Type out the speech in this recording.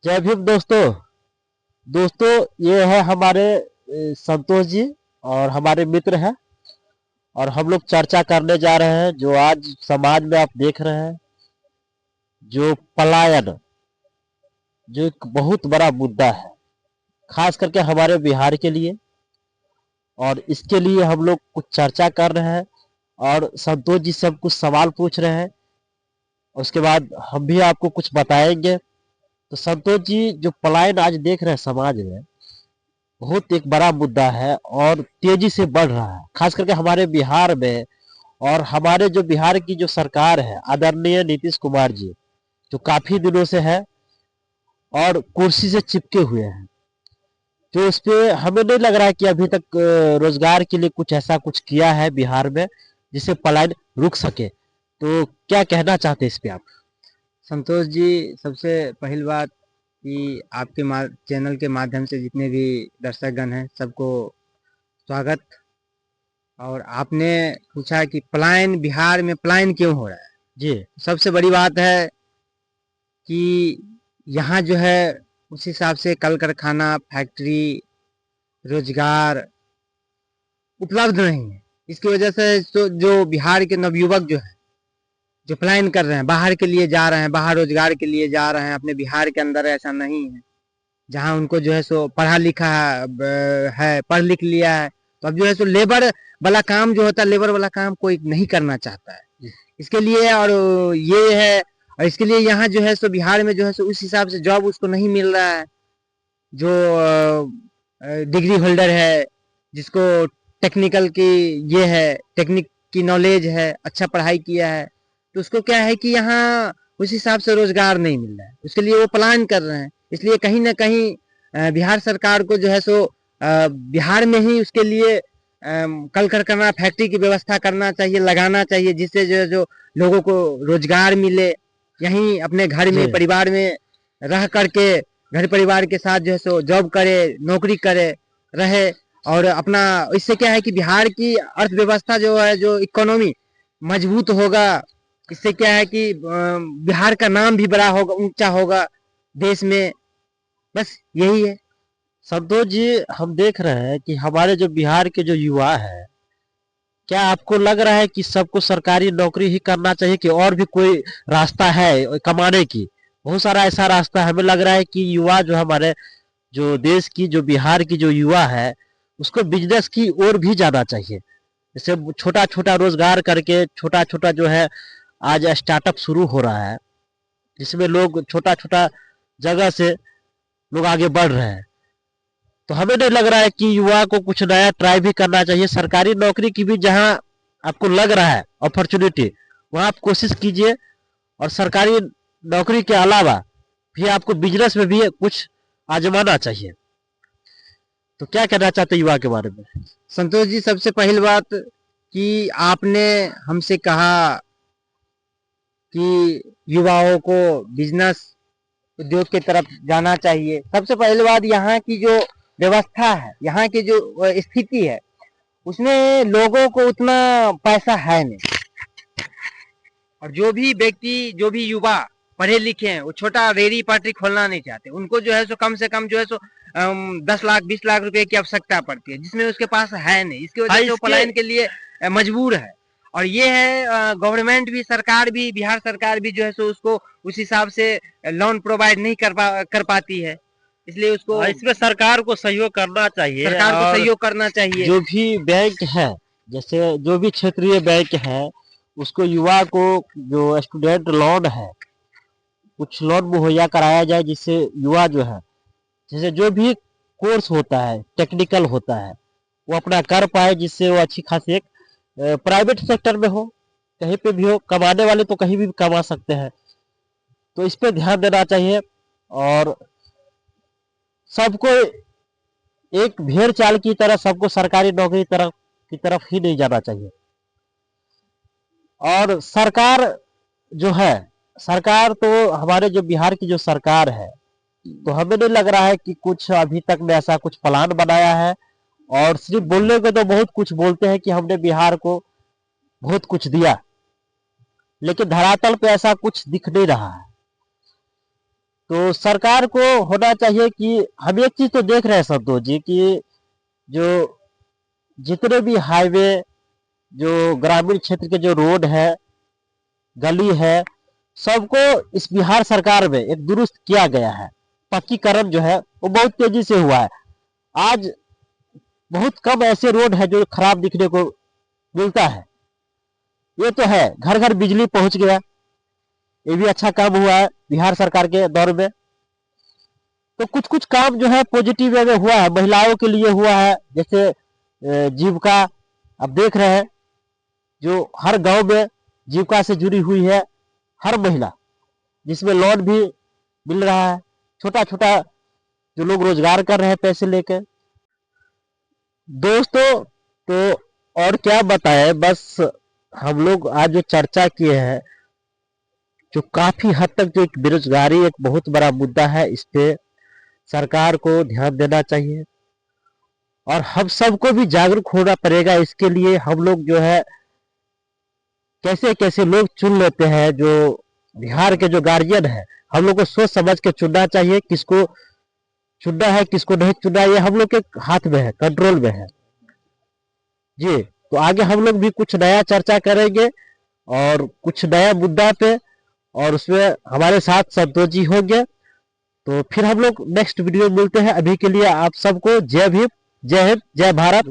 जय भीम दोस्तों। दोस्तों, ये है हमारे संतोष जी और हमारे मित्र हैं। और हम लोग चर्चा करने जा रहे हैं जो आज समाज में आप देख रहे हैं, जो पलायन, जो एक बहुत बड़ा मुद्दा है खास करके हमारे बिहार के लिए। और इसके लिए हम लोग कुछ चर्चा कर रहे हैं और संतोष जी से हम कुछ सवाल पूछ रहे हैं। उसके बाद हम भी आपको कुछ बताएंगे। तो संतोष जी, जो पलायन आज देख रहे हैं समाज में, बहुत एक बड़ा मुद्दा है और तेजी से बढ़ रहा है खास करके हमारे बिहार में। और हमारे जो बिहार की जो सरकार है, आदरणीय नीतीश कुमार जी, जो काफी दिनों से है और कुर्सी से चिपके हुए हैं, तो इस पे हमें नहीं लग रहा है कि अभी तक रोजगार के लिए कुछ ऐसा कुछ किया है बिहार में जिससे पलायन रुक सके। तो क्या कहना चाहते हैं इस पे आप? संतोष जी, सबसे पहली बात कि आपके चैनल के माध्यम से जितने भी दर्शकगण हैं सबको स्वागत। और आपने पूछा कि पलायन बिहार में पलायन क्यों हो रहा है। जी। सबसे बड़ी बात है कि यहाँ जो है उस हिसाब से कल कारखाना, फैक्ट्री, रोजगार उपलब्ध नहीं है। इसकी वजह से जो बिहार के नवयुवक जो है, जो पलायन कर रहे हैं, बाहर के लिए जा रहे हैं, बाहर रोजगार के लिए जा रहे हैं। अपने बिहार के अंदर ऐसा नहीं है जहाँ उनको जो है सो पढ़ा लिखा है, पढ़ लिख लिया है, तो अब जो है सो लेबर वाला काम जो होता है, लेबर वाला काम कोई नहीं करना चाहता है। इसके लिए और ये है, और इसके लिए यहाँ जो है सो बिहार में जो है सो उस हिसाब से जॉब उसको नहीं मिल रहा है। जो डिग्री होल्डर है, जिसको टेक्निकल की ये है, टेक्निक की नॉलेज है, अच्छा पढ़ाई किया है, तो उसको क्या है कि यहाँ उस हिसाब से रोजगार नहीं मिल रहा है। उसके लिए वो पलायन कर रहे हैं। इसलिए कहीं ना कहीं बिहार सरकार को जो है सो बिहार में ही उसके लिए कल कारखाना, फैक्ट्री की व्यवस्था करना चाहिए, लगाना चाहिए, जिससे जो है जो लोगों को रोजगार मिले, यहीं अपने घर में, जी। परिवार में रह करके घर परिवार के साथ जो है सो जॉब करे, नौकरी करे, रहे। और अपना इससे क्या है कि बिहार की अर्थव्यवस्था जो है, जो इकोनॉमी मजबूत होगा। इससे क्या है कि बिहार का नाम भी बड़ा होगा, ऊंचा होगा देश में। बस यही है। संतोष जी, हम देख रहे हैं कि हमारे जो बिहार के जो युवा है, क्या आपको लग रहा है कि सबको सरकारी नौकरी ही करना चाहिए कि और भी कोई रास्ता है कमाने की? बहुत सारा ऐसा रास्ता है। हमें लग रहा है कि युवा जो हमारे, जो देश की, जो बिहार की जो युवा है, उसको बिजनेस की ओर भी जाना चाहिए। जैसे छोटा छोटा रोजगार करके, छोटा छोटा जो है आज स्टार्टअप शुरू हो रहा है, जिसमें लोग छोटा छोटा जगह से लोग आगे बढ़ रहे हैं। तो हमें नहीं लग रहा है कि युवा को कुछ नया ट्राई भी करना चाहिए। सरकारी नौकरी की भी जहां आपको लग रहा है अपॉर्चुनिटी, वहां आप कोशिश कीजिए। और सरकारी नौकरी के अलावा भी आपको बिजनेस में भी कुछ आजमाना चाहिए। तो क्या कहना चाहते हैं युवा के बारे में? संतोष जी, सबसे पहली बात कि आपने हमसे कहा कि युवाओं को बिजनेस उद्योग की तरफ जाना चाहिए। सबसे पहली बात, यहाँ की जो व्यवस्था है, यहाँ की जो स्थिति है, उसमें लोगों को उतना पैसा है नहीं। और जो भी व्यक्ति, जो भी युवा पढ़े लिखे हैं, वो छोटा रेहड़ी पटरी खोलना नहीं चाहते। उनको जो है सो कम से कम जो है सो 10 लाख 20 लाख रुपए की आवश्यकता पड़ती है, जिसमें उसके पास है नहीं। इसकी वजह से वो पलायन के लिए मजबूर है। और ये है, गवर्नमेंट भी, सरकार भी, बिहार सरकार भी जो है सो उसको उस हिसाब से लोन प्रोवाइड नहीं कर पाती है। इसलिए उसको, इसमें सरकार को सहयोग करना चाहिए। सरकार को और सहयोग करना चाहिए। जो भी बैंक है, जैसे जो भी क्षेत्रीय बैंक है, उसको युवा को जो स्टूडेंट लोन है, कुछ लोन मुहैया कराया जाए, जिससे युवा जो है, जैसे जो भी कोर्स होता है, टेक्निकल होता है, वो अपना कर पाए, जिससे वो अच्छी खासी एक प्राइवेट सेक्टर में हो, कहीं पे भी हो। कमाने वाले तो कहीं भी कमा सकते हैं। तो इस पे ध्यान देना चाहिए। और सबको एक भेड़ चाल की तरह सबको सरकारी नौकरी की तरफ ही नहीं जाना चाहिए। और सरकार जो है, सरकार तो हमारे जो बिहार की जो सरकार है, तो हमें नहीं लग रहा है कि कुछ अभी तक में ऐसा कुछ प्लान बनाया है। और सिर्फ बोलने को तो बहुत कुछ बोलते हैं कि हमने बिहार को बहुत कुछ दिया, लेकिन धरातल पे ऐसा कुछ दिख नहीं रहा है। तो सरकार को होना चाहिए कि हम एक चीज तो देख रहे हैं संतोष जी कि जो जितने भी हाईवे, जो ग्रामीण क्षेत्र के जो रोड है, गली है, सबको इस बिहार सरकार में एक दुरुस्त किया गया है। पक्कीकरण जो है वो बहुत तेजी से हुआ है। आज बहुत कम ऐसे रोड है जो खराब दिखने को मिलता है। ये तो है, घर घर बिजली पहुंच गया, ये भी अच्छा काम हुआ है बिहार सरकार के दौर में। तो कुछ कुछ काम जो है पॉजिटिव वे में हुआ है, महिलाओं के लिए हुआ है, जैसे जीविका आप देख रहे हैं, जो हर गांव में जीविका से जुड़ी हुई है हर महिला, जिसमें लोन भी मिल रहा है, छोटा छोटा जो लोग रोजगार कर रहे हैं पैसे लेकर। दोस्तों तो और क्या बताएं, बस हम लोग आज जो चर्चा किए हैं, जो काफी हद तक जो एक बेरोजगारी एक बहुत बड़ा मुद्दा है, इस पे सरकार को ध्यान देना चाहिए और हम सबको भी जागरूक होना पड़ेगा। इसके लिए हम लोग जो है कैसे कैसे लोग चुन लेते हैं, जो बिहार के जो गार्जियन है, हम लोग को सोच समझ के चुनना चाहिए। किसको चुनना है किसको नहीं चुनना है, ये हम लोग के हाथ में है, कंट्रोल में है जी। तो आगे हम लोग भी कुछ नया चर्चा करेंगे और कुछ नया मुद्दा पे, और उसमें हमारे साथ संतोष जी होंगे। तो फिर हम लोग नेक्स्ट वीडियो में मिलते हैं। अभी के लिए आप सबको जय भीम, जय हिंद, जय भारत।